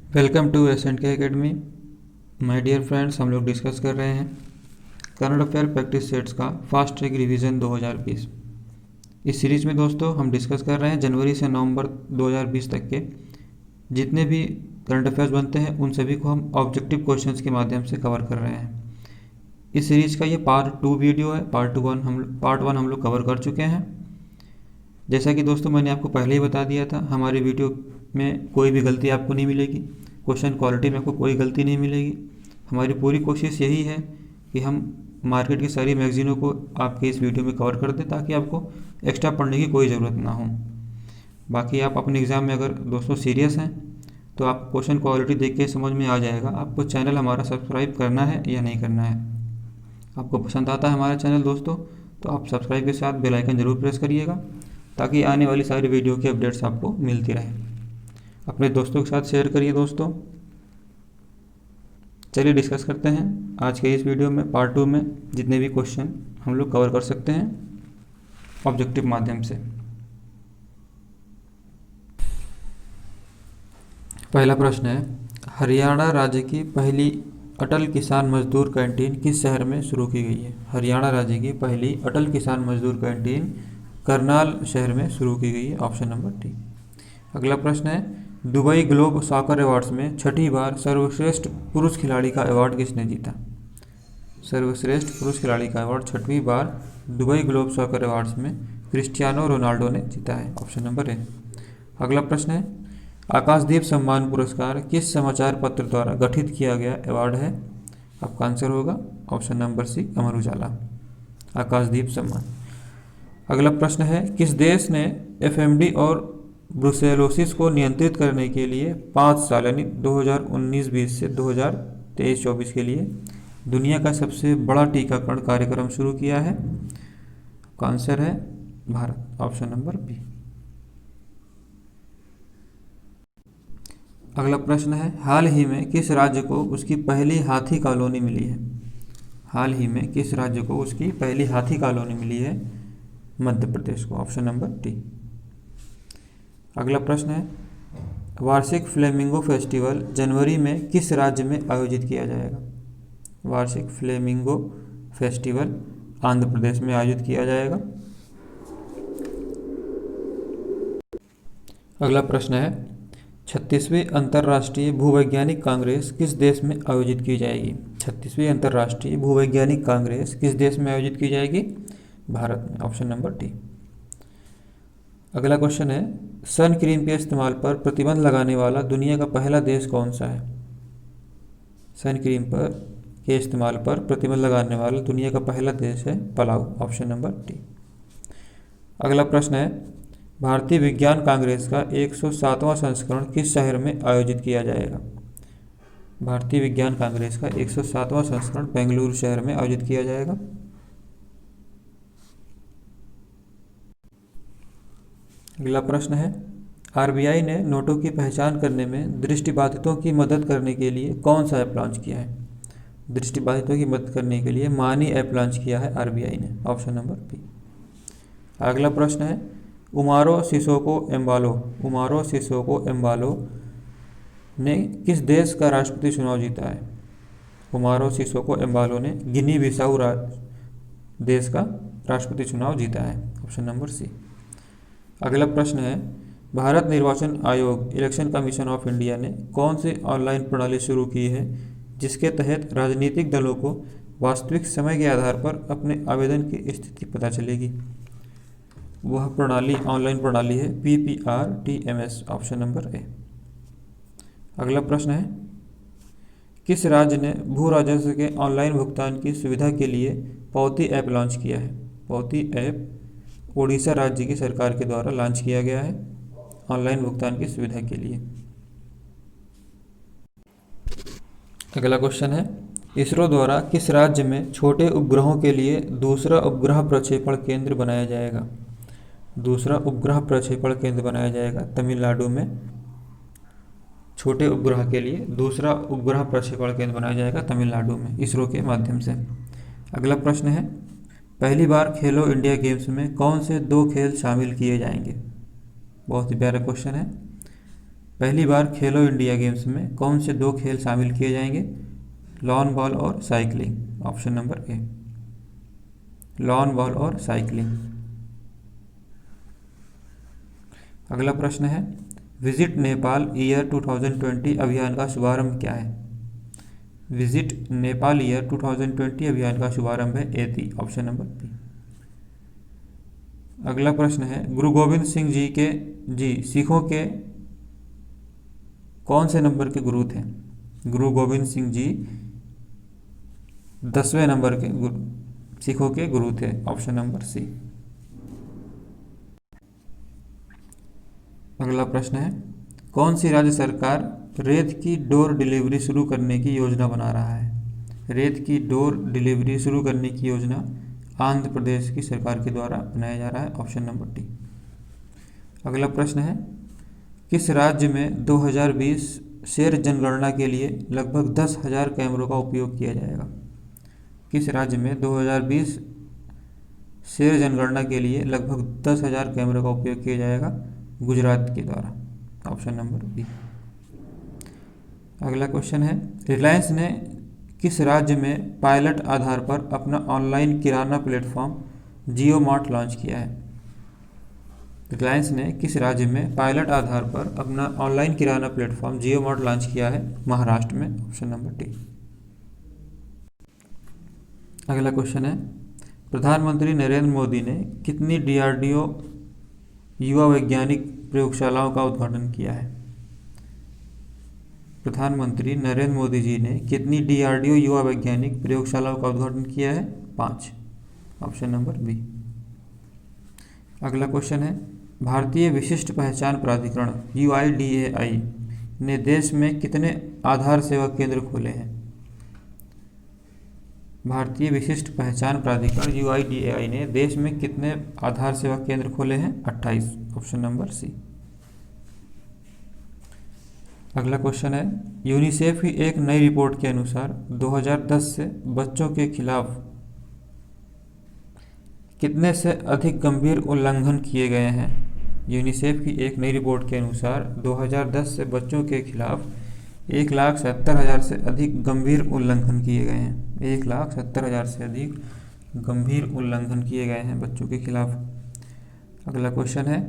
Welcome to S and K academy. My dear friends, हम लोग discuss कर रहे हैं करंट अफेयर प्रैक्टिस सेट्स का फास्ट ट्रैक रिवीजन 2020। इस सीरीज में दोस्तों हम डिस्कस कर रहे हैं जनवरी से नवंबर 2020 तक के जितने भी करंट अफेयर्स बनते हैं उन सभी को हम ऑब्जेक्टिव क्वेश्चंस के माध्यम से कवर कर रहे हैं। इस सीरीज का ये पार्ट 2 वीडियो है। पार्ट वन हम लोग कवर कर चुके हैं। जैसा कि दोस्तों मैंने आपको पहले ही बता दिया था, हमारी वीडियो में कोई भी गलती आपको नहीं मिलेगी। क्वेश्चन क्वालिटी में आपको कोई गलती नहीं मिलेगी। हमारी पूरी कोशिश यही है कि हम मार्केट की सारी मैगजीनों को आपके इस वीडियो में कवर कर दें ताकि आपको एक्स्ट्रा पढ़ने की कोई ज़रूरत ना हो। बाकी आप अपने एग्ज़ाम में अगर दोस्तों सीरियस हैं तो आप क्वेश्चन क्वालिटी देख के समझ में आ जाएगा आपको चैनल हमारा सब्सक्राइब करना है या नहीं करना है। आपको पसंद आता है हमारा चैनल दोस्तों तो आप सब्सक्राइब के साथ बेल आइकन ज़रूर प्रेस करिएगा ताकि आने वाली सारी वीडियो की अपडेट्स आपको मिलती रहे। अपने दोस्तों के साथ शेयर करिए दोस्तों। चलिए डिस्कस करते हैं आज के इस वीडियो में पार्ट 2 में जितने भी क्वेश्चन हम लोग कवर कर सकते हैं ऑब्जेक्टिव माध्यम से। पहला प्रश्न है, हरियाणा राज्य की पहली अटल किसान मजदूर कैंटीन किस शहर में शुरू की गई है? हरियाणा राज्य की पहली अटल किसान मजदूर कैंटीन करनाल शहर में शुरू की गई है। Option number D. अगला प्रश्न है, दुबई ग्लोब सॉकर अवार्ड्स में छठी बार सर्वश्रेष्ठ पुरुष खिलाड़ी का अवार्ड किसने जीता? सर्वश्रेष्ठ पुरुष खिलाड़ी का अवार्ड छठवीं बार दुबई ग्लोब सॉकर अवार्ड्स में क्रिस्टियानो रोनाल्डो ने जीता है। Option number A. अगला प्रश्न है, आकाशदीप सम्मान पुरस्कार किस समाचार पत्र द्वारा गठित किया गया अवार्ड है? आपका आंसर होगा ऑप्शन नंबर सी, अमर उजाला। आकाशदीप सम्मान। अगला प्रश्न है, किस देश ने एफएमडी और ब्रुसेलोसिस को नियंत्रित करने के लिए 5 साल यानी 2019-20 से 2023-24 के लिए दुनिया का सबसे बड़ा टीकाकरण कार्यक्रम शुरू किया है? का आंसर है भारत। Option number B. अगला प्रश्न है, हाल ही में किस राज्य को उसकी पहली हाथी कॉलोनी मिली है? हाल ही में किस राज्य को उसकी पहली हाथी कॉलोनी मिली है? मध्य प्रदेश को। Option number D. अगला प्रश्न है, वार्षिक फ्लेमिंगो फेस्टिवल जनवरी में किस राज्य में आयोजित किया जाएगा? वार्षिक फ्लेमिंगो फेस्टिवल आंध्र प्रदेश में आयोजित किया जाएगा। अगला प्रश्न है, 36वीं अंतर्राष्ट्रीय भूवैज्ञानिक कांग्रेस किस देश में आयोजित की जाएगी? 36वीं अंतर्राष्ट्रीय भूवैज्ञानिक कांग्रेस किस देश में आयोजित की जाएगी? भारत में। Option number D. अगला क्वेश्चन है, सन क्रीम के इस्तेमाल पर प्रतिबंध लगाने वाला दुनिया का पहला देश कौन सा है? सन क्रीम पर के इस्तेमाल पर प्रतिबंध लगाने वाला दुनिया का पहला देश है पलाऊ। Option number D. अगला प्रश्न है, भारतीय विज्ञान कांग्रेस का 107वां संस्करण किस शहर में आयोजित किया जाएगा? भारतीय विज्ञान कांग्रेस का 107वां संस्करण बेंगलुरु शहर में आयोजित किया जाएगा। अगला प्रश्न है, आरबीआई ने नोटों की पहचान करने में दृष्टिबाधितों की मदद करने के लिए कौन सा ऐप लॉन्च किया है? दृष्टिबाधितों की मदद करने के लिए मानी ऐप लॉन्च किया है आरबीआई ने। Option number B. अगला प्रश्न है, उमारो सिसोको एम्बालो ने किस देश का राष्ट्रपति चुनाव जीता है? उमारो सिसोको एम्बालो ने गिनी बिसाऊ देश का राष्ट्रपति चुनाव जीता है। Option number C. अगला प्रश्न है, भारत निर्वाचन आयोग इलेक्शन कमीशन ऑफ इंडिया ने कौन सी ऑनलाइन प्रणाली शुरू की है जिसके तहत राजनीतिक दलों को वास्तविक समय के आधार पर अपने आवेदन की स्थिति पता चलेगी? वह प्रणाली ऑनलाइन प्रणाली है PPRTMS। Option number A. अगला प्रश्न है, किस राज्य ने भू राजस्व के ऑनलाइन भुगतान की सुविधा के लिए पौती ऐप लॉन्च किया है? पौती ऐप ओडिशा राज्य की सरकार के द्वारा लॉन्च किया गया है ऑनलाइन भुगतान की सुविधा के लिए। अगला क्वेश्चन है, इसरो द्वारा किस राज्य में छोटे उपग्रहों के लिए दूसरा उपग्रह प्रक्षेपण केंद्र बनाया जाएगा? दूसरा उपग्रह प्रक्षेपण केंद्र बनाया जाएगा तमिलनाडु में। छोटे उपग्रह के लिए दूसरा उपग्रह प्रक्षेपण केंद्र बनाया जाएगा तमिलनाडु में इसरो के माध्यम से। अगला प्रश्न है, पहली बार खेलो इंडिया गेम्स में कौन से 2 खेल शामिल किए जाएंगे? बहुत ही प्यारा क्वेश्चन है। पहली बार खेलो इंडिया गेम्स में कौन से 2 खेल शामिल किए जाएंगे? लॉन बॉल और साइकिलिंग। ऑप्शन नंबर ए, लॉन बॉल और साइकिलिंग। अगला प्रश्न है, विजिट नेपाल ईयर 2020 अभियान का शुभारंभ क्या है? विजिट नेपाल ईयर 2020 अभियान का शुभारंभ है एती। Option number B. अगला प्रश्न है, गुरु गोविंद सिंह जी सिखों के कौन से नंबर के गुरु थे? गुरु गोविंद सिंह जी 10वें नंबर के सिखों के गुरु थे। Option number C. अगला प्रश्न है, कौन सी राज्य सरकार रेत की डोर डिलीवरी शुरू करने की योजना बना रहा है? रेत की डोर डिलीवरी शुरू करने की योजना आंध्र प्रदेश की सरकार के द्वारा बनाया जा रहा है। Option number D. अगला प्रश्न है, किस राज्य में 2020 शेर जनगणना के लिए लगभग 10,000 कैमरों का उपयोग किया जाएगा? किस राज्य में 2020 शेर जनगणना के लिए लगभग 10,000 कैमरों का उपयोग किया जाएगा? गुजरात के द्वारा। Option number B. अगला क्वेश्चन है, रिलायंस ने किस राज्य में पायलट आधार पर अपना ऑनलाइन किराना प्लेटफॉर्म जियो मार्ट लॉन्च किया है? रिलायंस ने किस राज्य में पायलट आधार पर अपना ऑनलाइन किराना प्लेटफॉर्म जियो मार्ट लॉन्च किया है? महाराष्ट्र में। Option number D. अगला क्वेश्चन है, प्रधानमंत्री नरेंद्र मोदी ने कितनी DRDO युवा वैज्ञानिक प्रयोगशालाओं का उद्घाटन किया है? प्रधानमंत्री नरेंद्र मोदी जी ने कितनी DRDO युवा वैज्ञानिक प्रयोगशालाओं का उद्घाटन किया है? 5। Option number B. अगला क्वेश्चन है, भारतीय विशिष्ट पहचान प्राधिकरण UIDAI ने देश में कितने आधार सेवा केंद्र खोले हैं? भारतीय विशिष्ट पहचान प्राधिकरण UIDAI ने देश में कितने आधार सेवा केंद्र खोले हैं? 28। Option number C. अगला क्वेश्चन है, यूनिसेफ की एक नई रिपोर्ट के अनुसार 2010 से बच्चों के खिलाफ कितने से अधिक गंभीर उल्लंघन किए गए हैं? यूनिसेफ की एक नई रिपोर्ट के अनुसार 2010 से बच्चों के खिलाफ 1,70,000 से अधिक गंभीर उल्लंघन किए गए हैं। 1,70,000 से अधिक गंभीर उल्लंघन किए गए हैं बच्चों के खिलाफ। अगला क्वेश्चन है,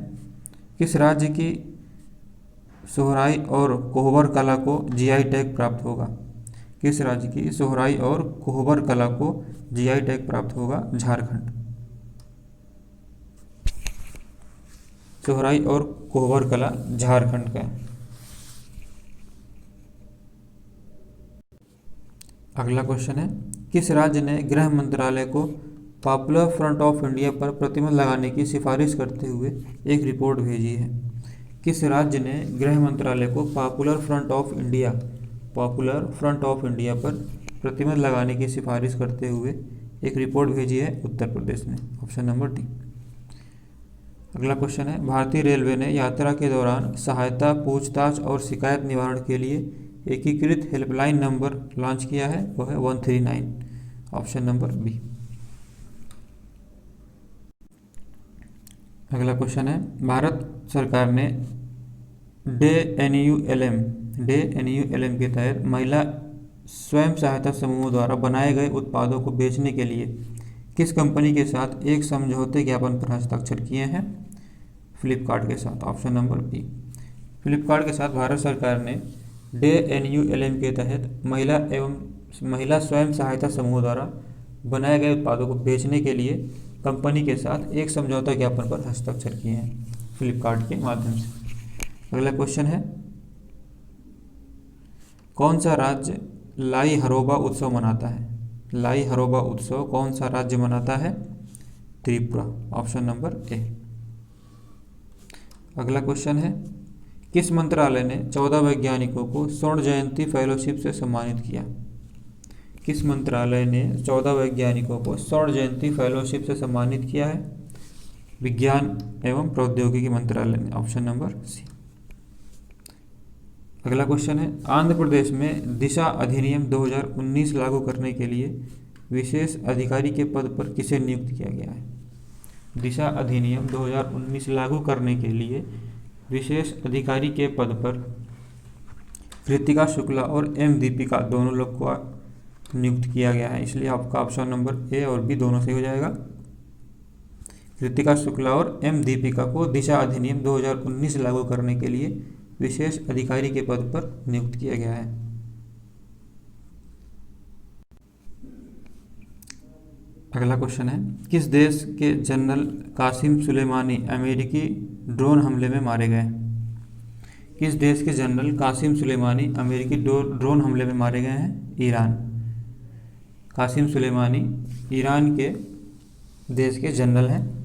किस राज्य की सोहराई और कोहबर कला को GI टैग प्राप्त होगा? किस राज्य की सोहराई और कोहबर कला को GI टैग प्राप्त होगा? झारखंड। सोहराई और कोहबर कला झारखंड का। अगला क्वेश्चन है, किस राज्य ने गृह मंत्रालय को पॉपुलर फ्रंट ऑफ इंडिया पर प्रतिबंध लगाने की सिफारिश करते हुए एक रिपोर्ट भेजी है? किस राज्य ने गृह मंत्रालय को पॉपुलर फ्रंट ऑफ इंडिया पर प्रतिबंध लगाने की सिफारिश करते हुए एक रिपोर्ट भेजी है? उत्तर प्रदेश ने। Option number D. अगला क्वेश्चन है, भारतीय रेलवे ने यात्रा के दौरान सहायता, पूछताछ और शिकायत निवारण के लिए एकीकृत हेल्पलाइन नंबर लॉन्च किया है, वो है 139। Option number B. अगला क्वेश्चन है, भारत सरकार ने डे NULM के तहत महिला स्वयं सहायता समूहों द्वारा बनाए गए उत्पादों को बेचने के लिए किस कंपनी के साथ एक समझौते ज्ञापन पर हस्ताक्षर किए हैं? फ्लिपकार्ट के साथ। Option number B. फ्लिपकार्ट के साथ भारत सरकार ने डे NULM के तहत महिला स्वयं सहायता समूह द्वारा बनाए गए उत्पादों को बेचने के लिए कंपनी के साथ एक समझौता ज्ञापन पर हस्ताक्षर किए हैं फ्लिपकार्ट के माध्यम से। अगला क्वेश्चन है, कौन सा राज्य लाई हरोबा उत्सव मनाता है? लाई हरोबा उत्सव कौन सा राज्य मनाता है? त्रिपुरा। Option number A. अगला क्वेश्चन है, किस मंत्रालय ने 14 वैज्ञानिकों को स्वर्ण जयंती फेलोशिप से सम्मानित किया? किस मंत्रालय ने 14 वैज्ञानिकों को स्वर्ण जयंती फेलोशिप से सम्मानित किया है? विज्ञान एवं प्रौद्योगिकी मंत्रालय ने। Option number C. अगला क्वेश्चन है, आंध्र प्रदेश में दिशा अधिनियम 2019 लागू करने के लिए विशेष अधिकारी के पद पर किसे नियुक्त किया गया है? दिशा अधिनियम 2019 लागू करने के लिए विशेष अधिकारी के पद पर कृतिका शुक्ला और एम दीपिका दोनों लोग को नियुक्त किया गया है, इसलिए आपका ऑप्शन नंबर ए और बी दोनों सही हो जाएगा। कृतिका शुक्ला और एम दीपिका को दिशा अधिनियम 2019 लागू करने के लिए विशेष अधिकारी के पद पर नियुक्त किया गया है। अगला क्वेश्चन है, किस देश के जनरल कासिम सुलेमानी अमेरिकी ड्रोन हमले में मारे गए? किस देश के जनरल कासिम सुलेमानी अमेरिकी ड्रोन हमले में मारे गए हैं? ईरान। कासिम सुलेमानी ईरान के देश के जनरल हैं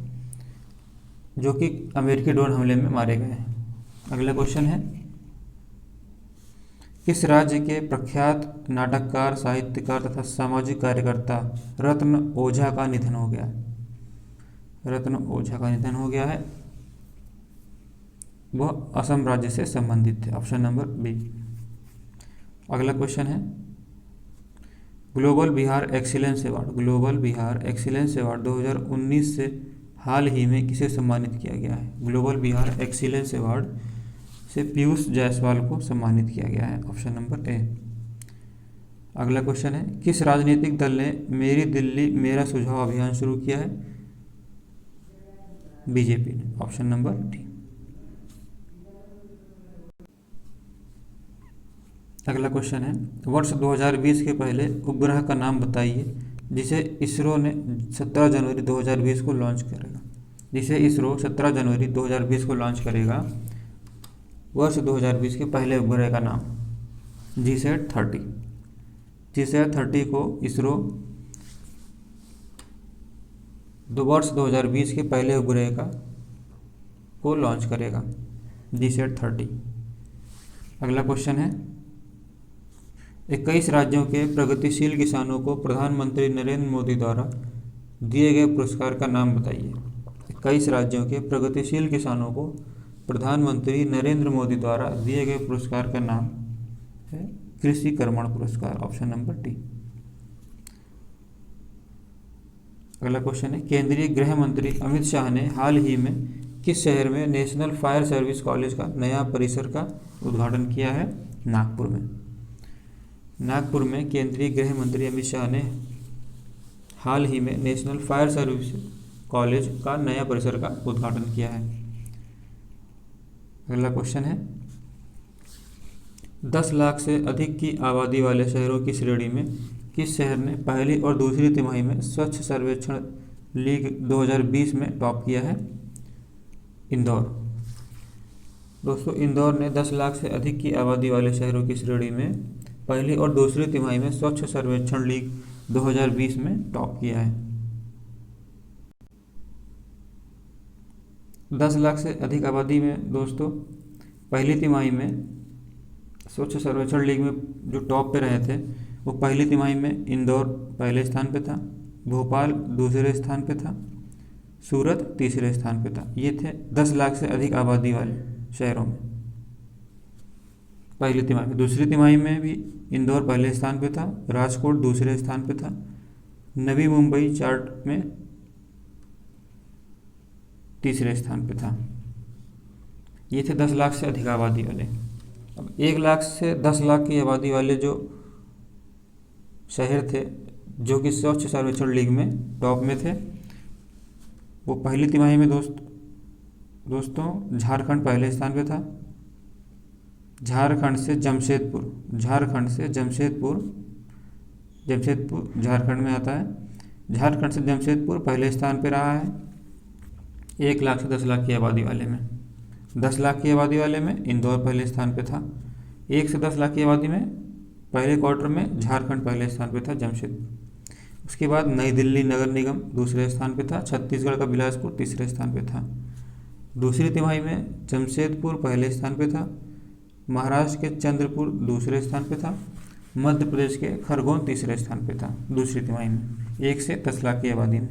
जो कि अमेरिकी ड्रोन हमले में मारे गए हैं। अगला क्वेश्चन है, किस राज्य के प्रख्यात नाटककार, साहित्यकार तथा सामाजिक कार्यकर्ता रत्न ओझा का निधन हो गया? रत्न ओझा का निधन हो गया है, वह असम राज्य से संबंधित थे, ऑप्शन नंबर बी। अगला क्वेश्चन है, ग्लोबल बिहार एक्सीलेंस अवार्ड 2019 से हाल ही में किसे सम्मानित किया गया है? ग्लोबल बिहार एक्सीलेंस अवार्ड से पीयूष जायसवाल को सम्मानित किया गया है, ऑप्शन नंबर ए। अगला क्वेश्चन है, किस राजनीतिक दल ने मेरी दिल्ली मेरा सुझाव अभियान शुरू किया है? बीजेपी ने, ऑप्शन नंबर डी। अगला क्वेश्चन है, वर्ष 2020 के पहले उपग्रह का नाम बताइए जिसे इसरो ने 17 जनवरी 2020 को लॉन्च करेगा। जिसे इसरो 17 जनवरी 2020 को लॉन्च करेगा, वर्ष 2020 के पहले उपग्रह का नाम GSAT-30। GSAT-30 को इसरो वर्ष 2020 के पहले उपग्रह को लॉन्च करेगा, GSAT-30। अगला क्वेश्चन है, 21 राज्यों के प्रगतिशील किसानों को प्रधानमंत्री नरेंद्र मोदी द्वारा दिए गए पुरस्कार का नाम बताइए। 21 राज्यों के प्रगतिशील किसानों को प्रधानमंत्री नरेंद्र मोदी द्वारा दिए गए पुरस्कार का नाम है कृषि कर्मण पुरस्कार, ऑप्शन नंबर डी। अगला क्वेश्चन है, केंद्रीय गृह मंत्री अमित शाह ने हाल ही में किस शहर में नेशनल फायर सर्विस कॉलेज का नया परिसर का उद्घाटन किया है? नागपुर में। नागपुर में केंद्रीय गृह मंत्री अमित शाह ने हाल ही में नेशनल फायर सर्विस कॉलेज का नया परिसर का उद्घाटन किया है। अगला क्वेश्चन है, 10 लाख से अधिक की आबादी वाले शहरों की श्रेणी में किस शहर ने पहली और दूसरी तिमाही में स्वच्छ सर्वेक्षण लीग 2020 में टॉप किया है? इंदौर। दोस्तों, इंदौर ने 10 लाख से अधिक की आबादी वाले शहरों की श्रेणी में पहली और दूसरी तिमाही में स्वच्छ सर्वेक्षण लीग 2020 में टॉप किया है। 10 लाख से अधिक आबादी में दोस्तों पहली तिमाही में स्वच्छ सर्वेक्षण लीग में जो टॉप पे रहे थे, वो पहली तिमाही में इंदौर पहले स्थान पे था, भोपाल दूसरे स्थान पे था, सूरत तीसरे स्थान पे था। ये थे 10 लाख से अधिक आबादी वाले शहरों में पहली तिमाही में। दूसरी तिमाही में भी इंदौर पहले स्थान पे था, राजकोट दूसरे स्थान पे था, नवी मुंबई चार्ट में तीसरे स्थान पे था। ये थे 10 लाख से अधिक आबादी वाले। अब 1 लाख से 10 लाख की आबादी वाले जो शहर थे जो कि स्वच्छ सर्वेक्षण लीग में टॉप में थे, वो पहली तिमाही में दोस्तों झारखंड पहले स्थान पे था। झारखंड से जमशेदपुर झारखंड में आता है। झारखंड से जमशेदपुर पहले स्थान पे रहा है 1 लाख से 10 लाख की आबादी वाले में। 10 लाख की आबादी वाले में इंदौर पहले स्थान पे था। 1 से 10 लाख की आबादी में पहले क्वार्टर में झारखंड पहले स्थान पे था, जमशेदपुर। उसके बाद नई दिल्ली नगर निगम दूसरे स्थान पे था, छत्तीसगढ़ का बिलासपुर तीसरे स्थान पे था। दूसरी तिमाही में जमशेदपुर पहले स्थान पे था, महाराष्ट्र के चंद्रपुर दूसरे स्थान पे था, मध्य प्रदेश के खरगोन तीसरे स्थान पे था दूसरी तिमाही में 1 से 10 लाख की आबादी में।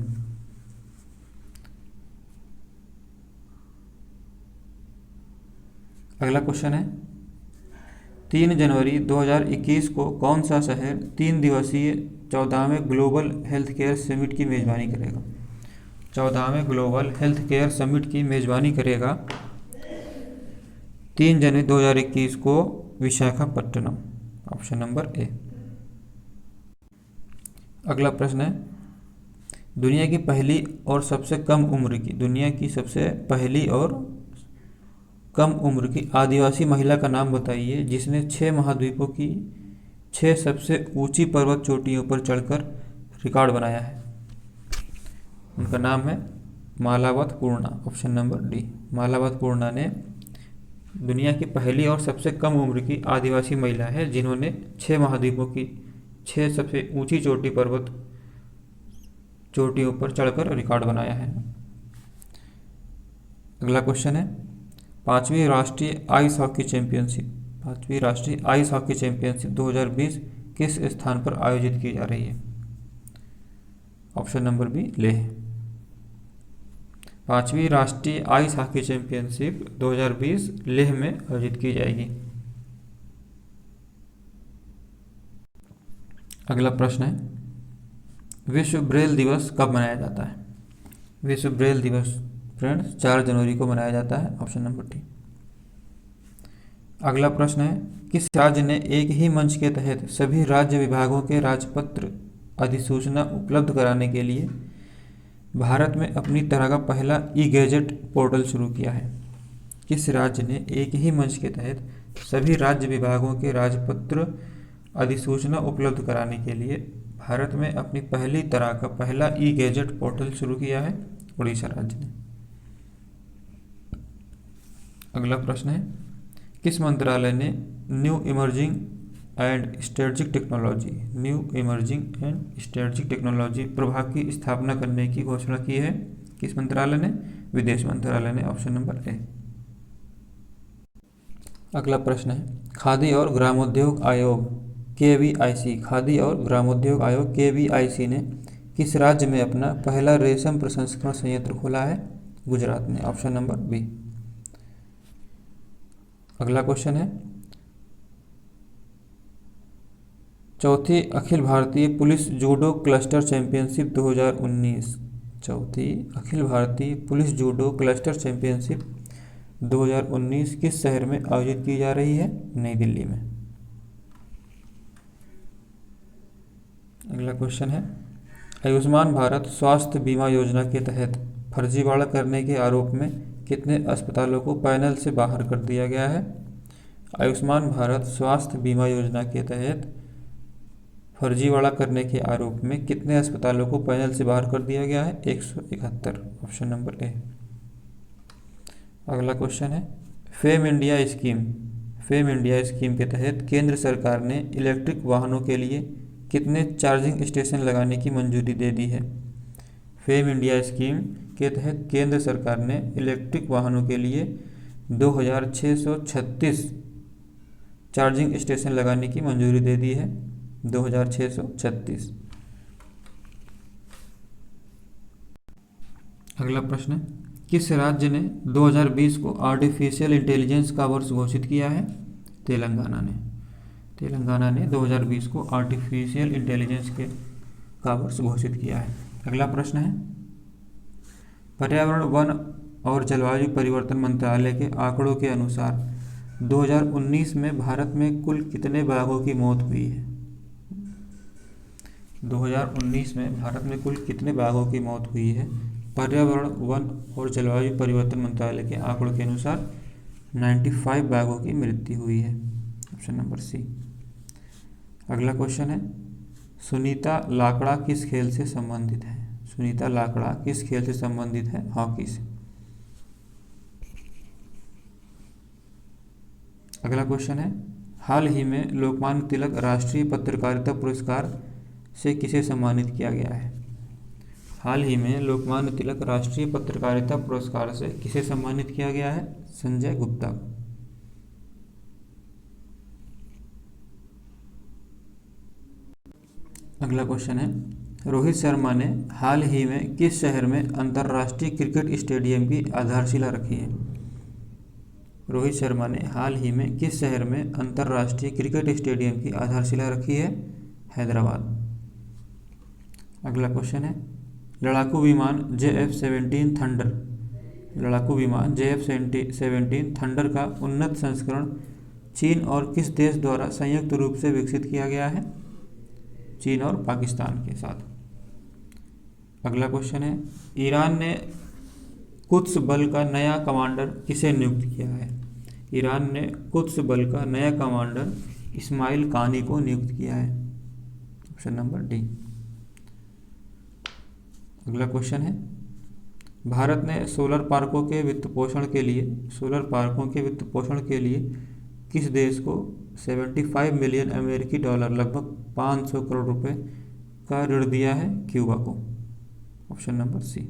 अगला क्वेश्चन है, 3 जनवरी 2021 को कौन सा शहर 3 दिवसीय 14वें ग्लोबल हेल्थ केयर समिट की मेज़बानी करेगा? 14वें ग्लोबल हेल्थ केयर समिट की मेज़बानी करेगा 3 जनवरी 2021 को विशाखापट्टनम, ऑप्शन नंबर ए। अगला प्रश्न है, दुनिया की पहली और सबसे कम उम्र की, दुनिया की सबसे पहली और कम उम्र की आदिवासी महिला का नाम बताइए जिसने 6 महाद्वीपों की 6 सबसे ऊंची पर्वत चोटियों पर चढ़कर रिकॉर्ड बनाया है। उनका नाम है मालावत पूर्णा, ऑप्शन नंबर डी। मालावत पूर्णा ने दुनिया की पहली और सबसे कम उम्र की आदिवासी महिला है जिन्होंने 6 महाद्वीपों की 6 सबसे ऊंची पर्वत चोटियों पर चढ़कर रिकॉर्ड बनाया है। अगला क्वेश्चन है, पांचवी राष्ट्रीय आइस हॉकी चैंपियनशिप 2020 किस स्थान पर आयोजित की जा रही है? Option number B, Leh. पांचवी राष्ट्रीय आइस हॉकी चैंपियनशिप 2020 लेह में आयोजित की जाएगी। अगला प्रश्न है, विश्व ब्रेल दिवस कब मनाया जाता है? विश्व ब्रेल दिवस फ्रेंड्स 4 जनवरी को मनाया जाता है, ऑप्शन नंबर डी। अगला प्रश्न है, किस राज्य ने एक ही मंच के तहत सभी राज्य विभागों के राजपत्र अधिसूचना उपलब्ध कराने के लिए भारत में अपनी तरह का पहला ई गैजेट पोर्टल शुरू किया है? किस राज्य ने एक ही मंच के तहत सभी राज्य विभागों के राजपत्र अधिसूचना उपलब्ध कराने के लिए भारत में अपनी पहली तरह का पहला ई गैजेट पोर्टल शुरू किया है? उड़ीसा राज्य ने। अगला प्रश्न है, किस मंत्रालय ने new emerging and strategic technology प्रभाग की स्थापना करने की घोषणा की है? किस मंत्रालय ने? विदेश मंत्रालय ने, ऑप्शन नंबर ए। अगला प्रश्न है, खादी और ग्रामोद्योग आयोग KVIC ने किस राज्य में अपना पहला रेशम प्रसंस्करण संयंत्र खोला है? गुजरात में, ऑप्शन नंबर बी। अगला क्वेश्चन है, चौथी Akhil Bharatiya police judo cluster championship 2019 किस शहर में आयोजित की जा रही है? नई दिल्ली में। अगला क्वेश्चन है, आयुष्मान भारत स्वास्थ्य बीमा योजना के तहत फर्जीवाड़ा करने के आरोप में कितने अस्पतालों को पैनल से बाहर कर दिया गया है? आयुष्मान भारत स्वास्थ्य बीमा योजना के तहत फर्जीवाड़ा करने के आरोप में कितने अस्पतालों को पैनल से बाहर कर दिया गया है? 171, ऑप्शन नंबर ए। अगला क्वेश्चन है, फेम इंडिया स्कीम के तहत केंद्र सरकार ने इलेक्ट्रिक वाहनों के लिए कितने चार्जिंग स्टेशन लगाने की मंजूरी दे दी है? फेम इंडिया स्कीम के तहत केंद्र सरकार ने इलेक्ट्रिक वाहनों के लिए 2636 चार्जिंग स्टेशन लगाने की मंजूरी दे दी है, 2636। अगला प्रश्न है, किस राज्य ने 2020 को आर्टिफिशियल इंटेलिजेंस का वर्ष घोषित किया है? तेलंगाना ने 2020 को आर्टिफिशियल इंटेलिजेंस का वर्ष घोषित किया है। अगला प्रश्न है, पर्यावरण, वन और जलवायु परिवर्तन मंत्रालय के आंकड़ों के अनुसार 2019 में भारत में कुल कितने बाघों की मौत हुई है? 2019 में भारत में कुल कितने बाघों की मौत हुई है? पर्यावरण, वन और जलवायु परिवर्तन मंत्रालय के आंकड़ों के अनुसार 95 बाघों की मृत्यु हुई है, ऑप्शन नंबर सी। अगला क्वेश्चन है, सुनीता लाकड़ा किस खेल से संबंधित है? सुनीता लाकड़ा किस खेल से संबंधित है? हॉकी से। अगला क्वेश्चन है, हाल ही में लोकमान्य तिलक राष्ट्रीय पत्रकारिता पुरस्कार से किसे सम्मानित किया गया है? हाल ही में लोकमान्य तिलक राष्ट्रीय पत्रकारिता पुरस्कार से किसे सम्मानित किया गया है? संजय गुप्ता। अगला क्वेश्चन है, रोहित शर्मा ने हाल ही में किस शहर में अंतर्राष्ट्रीय क्रिकेट स्टेडियम की आधारशिला रखी है? रोहित शर्मा ने हाल ही में किस शहर में अंतर्राष्ट्रीय क्रिकेट स्टेडियम की आधारशिला रखी है? हैदराबाद। अगला क्वेश्चन है, लड़ाकू विमान JF-17 थंडर लड़ाकू विमान JF-17 थंडर का उन्नत संस्करण चीन और किस देश द्वारा संयुक्त रूप से विकसित किया गया है? चीन और पाकिस्तान के साथ। अगला क्वेश्चन है, ईरान ने कुद्स बल का नया कमांडर किसे नियुक्त किया है? ईरान ने कुद्स बल का नया कमांडर इस्माइल कानी को नियुक्त किया है। Option number D. अगला क्वेश्चन है, भारत ने सोलर पार्कों के वित्त पोषण के लिए किस देश को 75 मिलियन अमेरिकी डॉलर लगभग 500 करोड़ रुपए का ऋण दिया है? क्यूबा को। Option number C.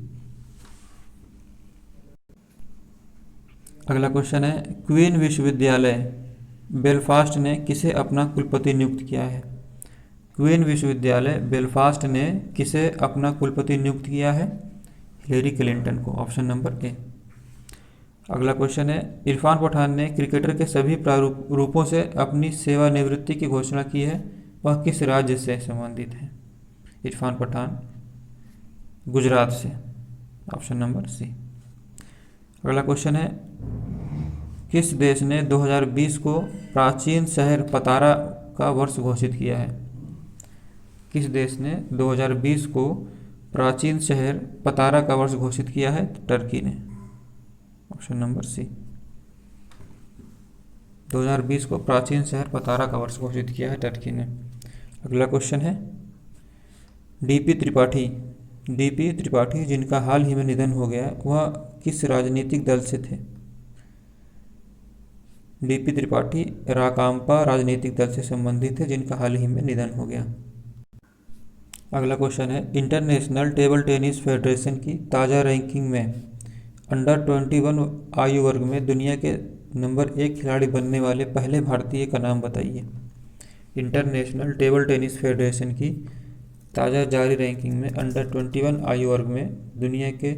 अगला क्वेश्चन है, क्वीन विश्वविद्यालय बेलफास्ट ने किसे अपना कुलपति नियुक्त किया है? क्वीन विश्वविद्यालय बेलफास्ट ने किसे अपना कुलपति नियुक्त किया है? हिलेरी क्लिंटन को। Option number A. अगला क्वेश्चन है, इरफान पठान ने क्रिकेटर के सभी प्रारूपों से अपनी सेवानिवृत्ति की घोषणा की है, वह किस राज्य से संबंधित है? इरफान पठान गुजरात से। Option number C. अगला क्वेश्चन है, किस देश ने 2020 को प्राचीन शहर पतारा का वर्ष घोषित किया है? किस देश ने 2020 को प्राचीन शहर पतारा का वर्ष घोषित किया है? टर्की ने। ऑप्शन नंबर सी। 2020 को प्राचीन शहर पतारा का वर्ष घोषित किया है टर्की ने। अगला क्वेश्चन है, डीपी त्रिपाठी जिनका हाल ही में निधन हो गया, वह किस राजनीतिक दल से थे? डीपी त्रिपाठी राकांपा राजनीतिक दल से संबंधित थे, जिनका हाल ही में निधन हो गया। अगला क्वेश्चन है, इंटरनेशनल टेबल टेनिस फेडरेशन की ताज़ा रैंकिंग में अंडर 21 आयु वर्ग में दुनिया के नंबर 1 खिलाड़ी बनने वाले पहले भारतीय का नाम बताइए। इंटरनेशनल टेबल टेनिस फेडरेशन की ताज़ा जारी रैंकिंग में अंडर 21 आयु वर्ग में दुनिया के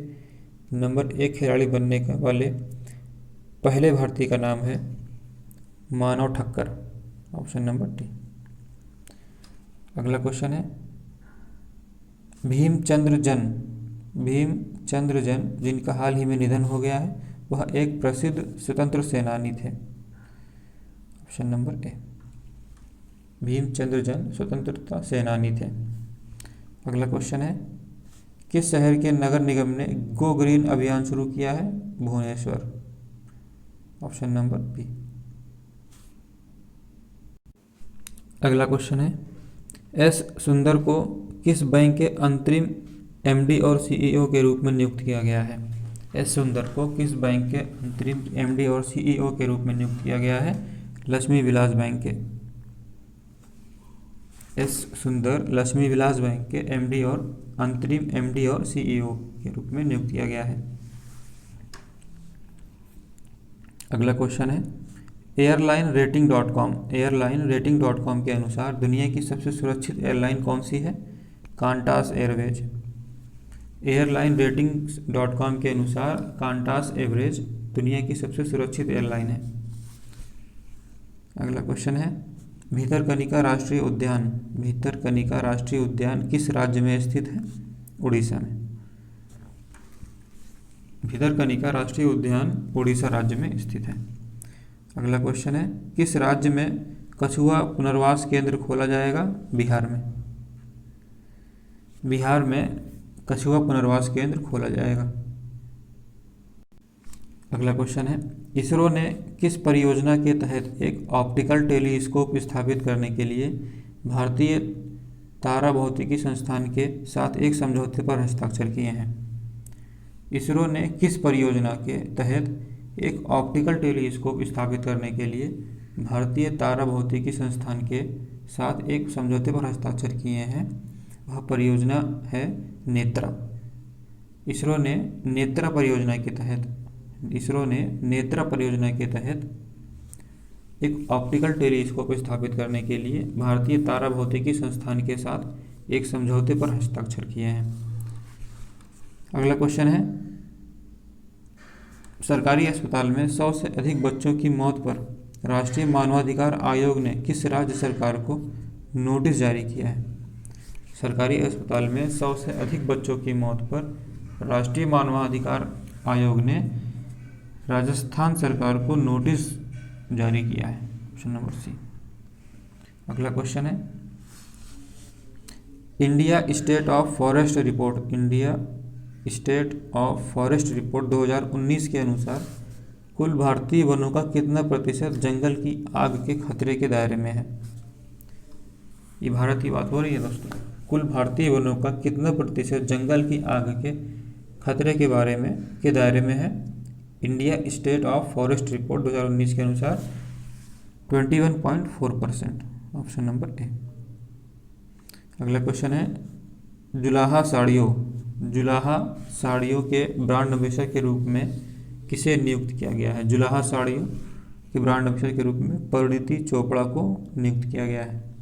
नंबर 1 खिलाड़ी बनने वाले पहले भारतीय का नाम है Manav Thakkar. Option number D. अगला क्वेश्चन है, भीमचंद्र जन जिनका हाल ही में निधन हो गया है, वह एक प्रसिद्ध स्वतंत्र सेनानी थे। ऑप्शन नंबर ए। भीमचंद्र जन स्वतंत्रता सेनानी थे। अगला क्वेश्चन है, किस शहर के नगर निगम ने गो ग्रीन अभियान शुरू किया है? भुवनेश्वर। Option number B. अगला क्वेश्चन है, एस सुंदर को किस बैंक के अंतरिम एमडी और सीईओ के रूप में नियुक्त किया गया है? एस सुंदर को किस बैंक के अंतरिम एमडी और सीईओ के रूप में नियुक्त किया गया है? लक्ष्मी विलास बैंक के। एस सुंदर लक्ष्मी विलास बैंक के एमडी और अंतरिम एमडी और सीईओ के रूप में नियुक्त किया गया है। अगला क्वेश्चन है, एयरलाइन रेटिंग.com के अनुसार दुनिया की सबसे सुरक्षित एयरलाइन कौन सी है? कांटास एयरवेज। एयरलाइन रेटिंग्स.com के अनुसार कांटास एयरवेज दुनिया की सबसे सुरक्षित एयरलाइन है। अगला क्वेश्चन है, भितरकनिका राष्ट्रीय उद्यान किस राज्य में स्थित है? उड़ीसा में। भितरकनिका राष्ट्रीय उद्यान उड़ीसा राज्य में स्थित है। अगला क्वेश्चन है, किस राज्य में कछुआ पुनर्वास केंद्र खोला जाएगा? बिहार में। बिहार में कछुआ पुनर्वास केंद्र खोला जाएगा। अगला क्वेश्चन है, इसरो ने किस परियोजना के तहत एक ऑप्टिकल टेलीस्कोप स्थापित करने के लिए भारतीय तारा भौतिकी संस्थान के साथ एक समझौते पर हस्ताक्षर किए हैं? इसरो ने किस परियोजना के तहत एक ऑप्टिकल टेलीस्कोप स्थापित करने के लिए भारतीय तारा भौतिकी संस्थान के साथ एक समझौते पर हस्ताक्षर किए हैं? वह परियोजना है नेत्रा। इसरो ने नेत्रा परियोजना के तहत एक ऑप्टिकल टेलीस्कोप स्थापित करने के लिए भारतीय तारा भौतिकी संस्थान के साथ एक समझौते पर हस्ताक्षर किए हैं। अगला क्वेश्चन है, सरकारी अस्पताल में 100 से अधिक बच्चों की मौत पर राष्ट्रीय मानवाधिकार आयोग ने किस राज्य सरकार को नोटिस जारी किया है? सरकारी अस्पताल में 100 से अधिक बच्चों की मौत पर राष्ट्रीय मानवाधिकार आयोग ने राजस्थान सरकार को नोटिस जारी किया है? Option number C. अगला क्वेश्चन है, India state of forest report 2019 के अनुसार कुल भारतीय वनों का कितना प्रतिशत जंगल की आग के खतरे के दायरे में है? ये भारत की बात हो रही है दोस्तों। कुल भारतीय वनों का कितना प्रतिशत जंगल की आग के खतरे के दायरे में है? India state of forest report 2019 के अनुसार 21.4%। Option number A. अगला क्वेश्चन है, जुलाहा साड़ियों के ब्रांड एम्बेसडर के रूप में किसे नियुक्त किया गया है? जुलाहा साड़ियों के ब्रांड एम्बेसडर के रूप में परिणीति चोपड़ा को नियुक्त किया गया है।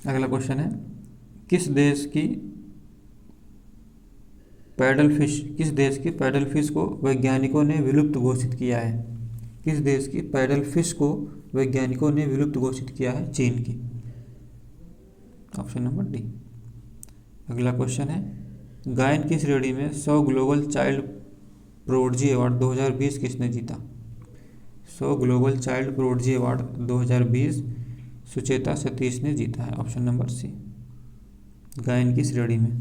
अगला क्वेश्चन है, किस देश की पैडल फिश को वैज्ञानिकों ने विलुप्त घोषित किया है? किस देश की पैडल फिश को वैज्ञानिकों ने विलुप्त घोषित किया है? चीन की। Option number D. अगला क्वेश्चन है, गायन की श्रेणी में 100 ग्लोबल चाइल्ड प्रोडजी अवार्ड 2020 किसने जीता? 100 global child prodigy award 2020 Sucheta Satish ने जीता है। ऑप्शन नंबर सी, गायन की श्रेणी में।